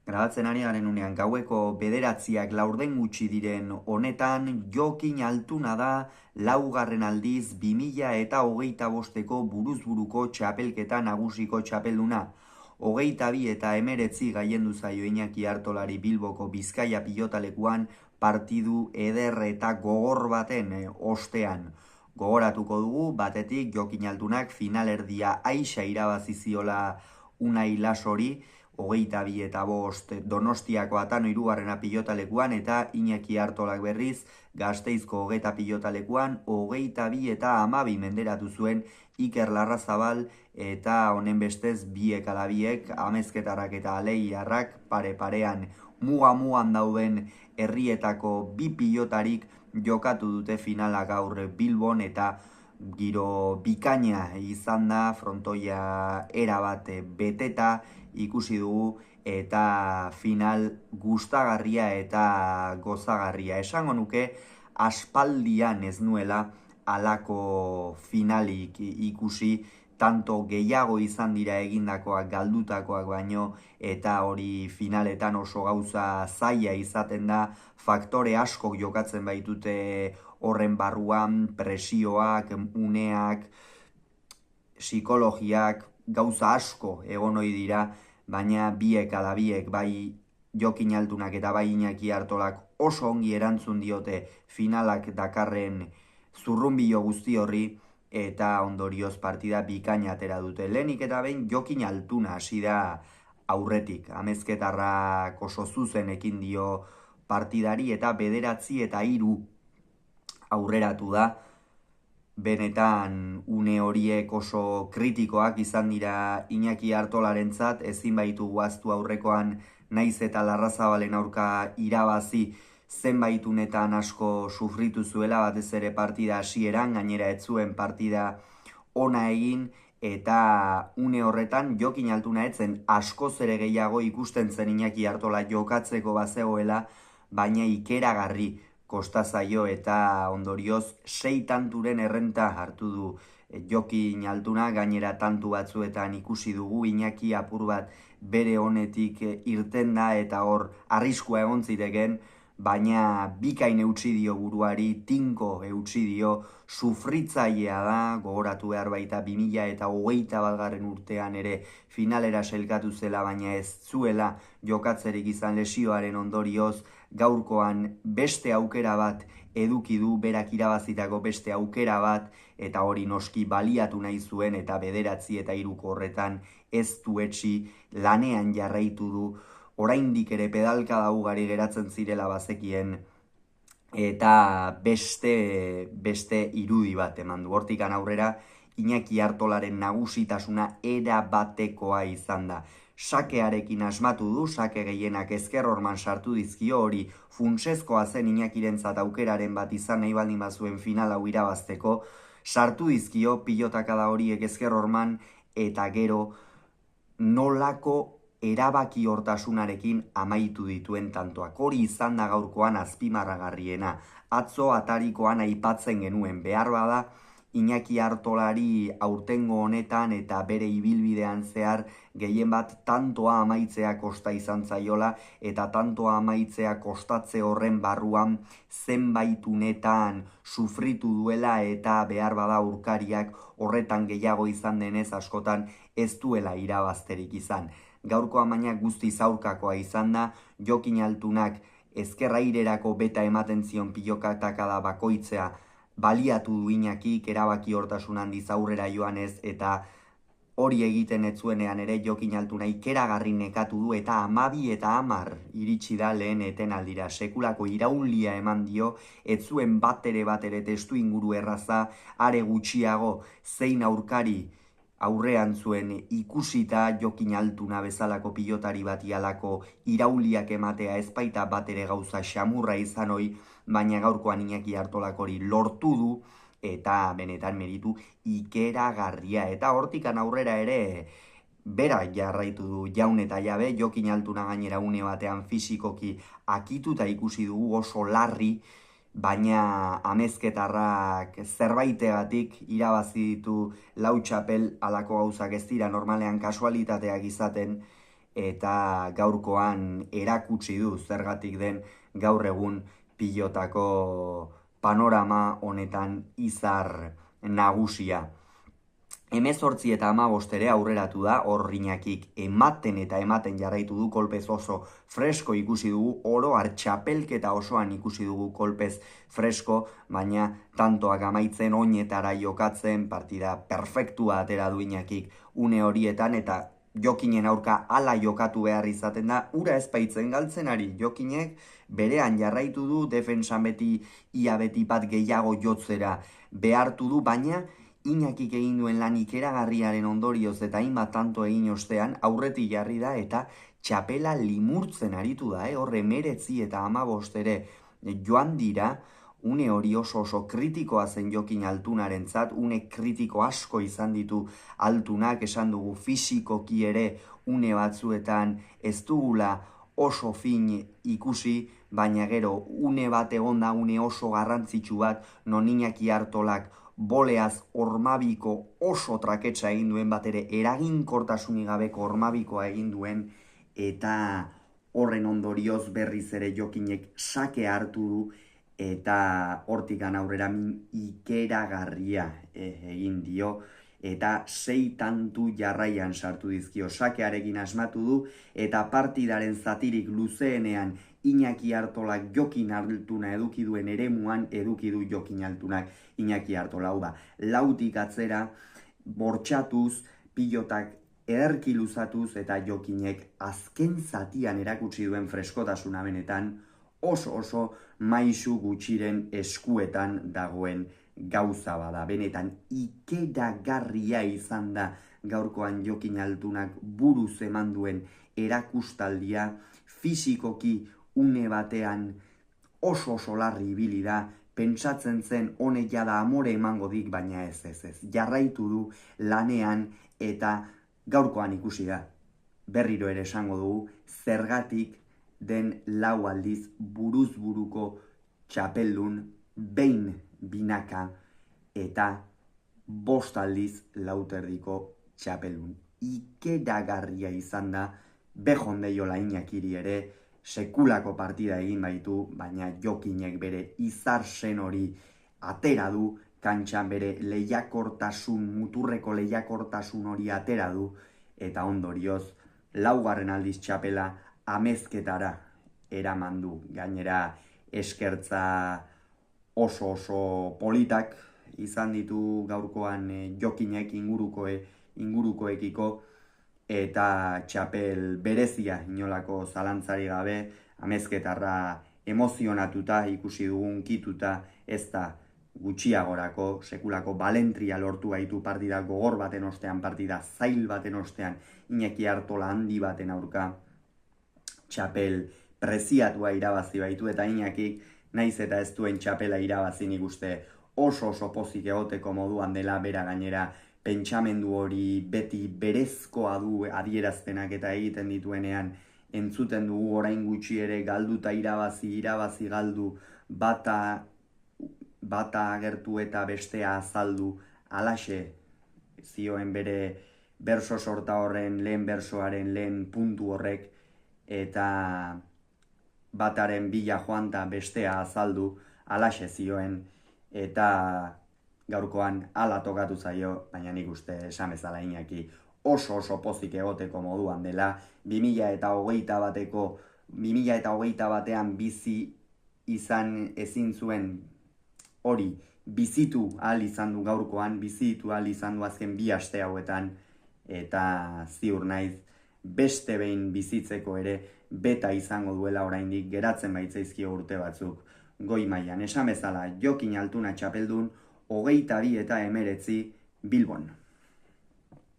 Grabatzen ari garen unean gaueko 9:00 gutxi diren honetan Jokin Altuna da laugarren aldiz 2025ko buruzburuko txapelketa nagusiko txapelduna. 22 eta 19 gailendu zaio Iñaki Artolari Bilboko Bizkaia pilotalekuan partidu eder eta gogor baten ostean. Gogoratuko dugu, batetik Jokin Altunak finalerdia aixa irabazi ziola Unai Lasori, 22 Donostiako Atano hirugarrena pilotalekuan eta Iñaki Artolak berriz Gasteizko Hogeta pilotalekuan 22 eta 12 menderatu zuen Iker Larrazabal eta honen bestez biek ala biek Amezketarrak eta Aleiarrak pare-parean muga-mugan dauden herrietako bi pilotarik jokatu dute finala gaur Bilbon eta giro bikaina izan da, frontoia erabat beteta ikusi dugu eta final gustagarria eta gozagarria. Esango nuke aspaldian ez nuela halako finalik ikusi, tanto gehiago izan dira egindakoak galdutakoak baino eta hori finaletan oso gauza zaila izaten da, faktore asko jokatzen baitute horren barruan, presioak, uneak, psikologiak, gauza asko egon ohi dira, baina biek ala biek, bai Jokin Altunak eta bai Iñaki Artolak oso ongi erantzun diote finalak dakarren zurrunbilo guzti horri eta ondorioz partida bikaina atera dute. Lehenik eta behin Jokin Altuna hasi da aurretik. Amezketarrak oso zuzen ekin dio partidari eta 9 eta 3 aurreratu da. Benetan une horiek oso kritikoak izan dira Iñaki Artolarentzat, ezin baitu guaztu aurrekoan naiz eta Larrazabalen aurka irabazi zenbait unetan asko sufritu zuela, batez ere partida hasieran, gainera ez zuen partida ona egin eta une horretan Jokin Altuna etzen askoz ere gehiago ikusten zen Iñaki Artola jokatzeko bazegoela, baina ikeragarri kosta zaio eta ondorioz 6 tanturen errenta hartu du Jokin Altuna, gainera tantu batzuetan ikusi dugu Iñaki apur bat bere honetik irten da eta hor arriskua egon ziteken, baina bikain eutsi dio buruari, tinko eutsi dio, sufritzailea da, gogoratu behar baita 2021 urtean ere finalera sailkatu zela, baina ez zuela jokatzerik izan lesioaren ondorioz, gaurkoan beste aukera bat eduki du, berak irabazitako beste aukera bat, eta hori noski baliatu nahi zuen eta 9 eta 3 horretan ez du etsi, lanean jarraitu du, oraindik ere pedalkada ugari geratzen zirela bazekien eta beste irudi bat eman du. Hortikan aurrera Iñaki Artolaren nagusitasuna erabatekoa izan da. Sakearekin asmatu du, sake gehienak ezker horman sartu dizkio, hori funtsezkoa zen Iñakirentzat aukeraren bat izan nahi baldin bazuen final hau irabazteko, sartu dizkio pilotakada horiek ezker horman eta gero nolako erabaki hortasunarekin amaitu dituen tantoak. Hori izan da gaurkoan azpimarragarriena. Atzo atarikoan aipatzen genuen, behar bada Iñaki Artolari aurtengo honetan eta bere ibilbidean zehar gehien bat tantoa amaitzea kosta izan zaiola eta tantoa amaitzea kostatze horren barruan zenbait unetan sufritu duela eta behar bada aurkariak horretan gehiago izan denez askotan ez duela irabazterik izan. Gaurkoa baina guztiz aurkakoa izan da, Jokin Altunak ezkerrairerako beta ematen zion pilokatakada bakoitzea baliatu du Iñakik, erabaki hortasun handiz aurrera joanez eta hori egiten ez zuenean ere Jokin Altuna ikeragarri nekatu du eta 12 eta 10 iritsi da lehen etenaldira. Sekulako iraulia eman dio, ez zuen bat ere testu inguru erraza, are gutxiago zein aurkari aurrean zuen ikusita Jokin Altuna bezalako pilotari bati halako irauliak ematea ez baita bat ere gauza xamurra izan hoi, baina gaurkoan Iñaki Artolak hori lortu du eta benetan meritu ikeragarria. Eta hortikan aurrera ere bera jarraitu du jaun eta jabe, Jokin Altuna gainera une batean fisikoki akituta ikusi dugu oso larri, baina Amezketarrak zerbaitegatik irabazi ditu 4 txapel, halako gauzak ez dira normalean kasualitateak izaten, eta gaurkoan erakutsi du zergatik den gaur egun pilotako panorama honetan izar nagusia. 18 eta 15 ere aurreratu da, hor Iñakik ematen eta ematen jarraitu du, kolpez oso fresko ikusi dugu, oro txapelketa osoan ikusi dugu kolpez fresko, baina tantoak amaitzen oinetara jokatzen, partida perfektua atera du Iñakik une horietan, eta Jokinen aurka hala jokatu behar izaten da, ura ezpaitzen galtzen ari. Jokinek berean jarraitu du, defensan beti ia beti bat gehiago jotzera behartu du, baina Iñakik egin duen lan ikeragarriaren ondorioz eta hainbat tanto egin ostean aurretik jarri da eta txapela limurtzen aritu da, horre 19 eta 15 ere joan dira, une hori oso kritikoa zen Jokin Altunarentzat, une kritiko asko izan ditu Altunak, esan dugu fisikoki ere une batzuetan ez dugula oso fin ikusi, baina gero une bat egonda, une oso garrantzitsu bat, non Iñaki Artolak boleaz hormabiko oso traketsa egin duen, bat ere eraginkortasunik gabeko hormabikoa egin duen, eta horren ondorioz berriz ere Jokinek sake hartu du, eta hortikan aurrera ikeragarria egin dio, eta 6 tantu jarraian sartu dizkio, sakearekin asmatu du, eta partidaren zatirik luzeenean Iñaki Artolak Jokin Altuna eduki duen eremuan eduki du Jokin Altunak Iñaki Artola. Hau da, lautik atzera bortxatuz, pilotak ederki luzatuz, eta Jokinek azken zatian erakutsi duen freskotasuna benetan oso maisu gutxiren eskuetan dagoen gauza bada. Benetan ikeragarria izan da gaurkoan Jokin Altunak buruz eman duen erakustaldia, fisikoki une batean oso larri ibili da, pentsatzen zen honek jada amore emango dik, baina ez, jarraitu du lanean, eta gaurkoan ikusi da, berriro ere esango dugu, zergatik den 4 aldiz buruz buruko txapeldun, behin binaka, eta 5 aldiz lauterdiko txapeldun. Ikeragarria izan da, bejondeiola Iñakiri ere, sekulako partida egin baitu, baina Jokinek bere izarsen hori atera du, kantxan bere lehiakortasun, muturreko lehiakortasun hori atera du, eta ondorioz, 4. aldiz txapela amezketara eraman du. Gainera eskertza oso politak izan ditu gaurkoan Jokinek ingurukoekiko, eta txapel berezia inolako zalantzari gabe, amezketarra emozionatuta ikusi dugun kituta, ez da gutxiagorako, sekulako balentria lortu gaitu partida gogor baten ostean, partida zail baten ostean, Iñaki Artola handi baten aurka, txapel preziatua irabazi baitu, eta Iñakik naiz eta ez duen txapela irabazi, nik uste oso pozik egoteko moduan dela, bera gainera pentsamendu hori beti berezkoa du adierazpenak eta egiten dituenean, entzuten dugu orain gutxi ere galduta irabazi galdu, bata agertu eta bestea azaldu, alaxe zioen bere berso sorta horren lehen bersoaren lehen puntu horrek, eta bataren bila joan eta bestea azaldu, alaxe zioen, eta gaurkoan hala tokatu zaio, baina nik uste esan bezala Iñaki oso pozik egoteko moduan dela, 2021 batean bizi izan ezin zuen hori bizitu ahal izan du gaurkoan, bizitu ahal izan du azken 2 aste hauetan, eta ziur naiz beste behin bizitzeko ere beta izango duela oraindik, geratzen baitzaizkio urte batzuk goi mailan. Esan bezala Jokin Altuna txapeldun, 22 eta 19 Bilbon.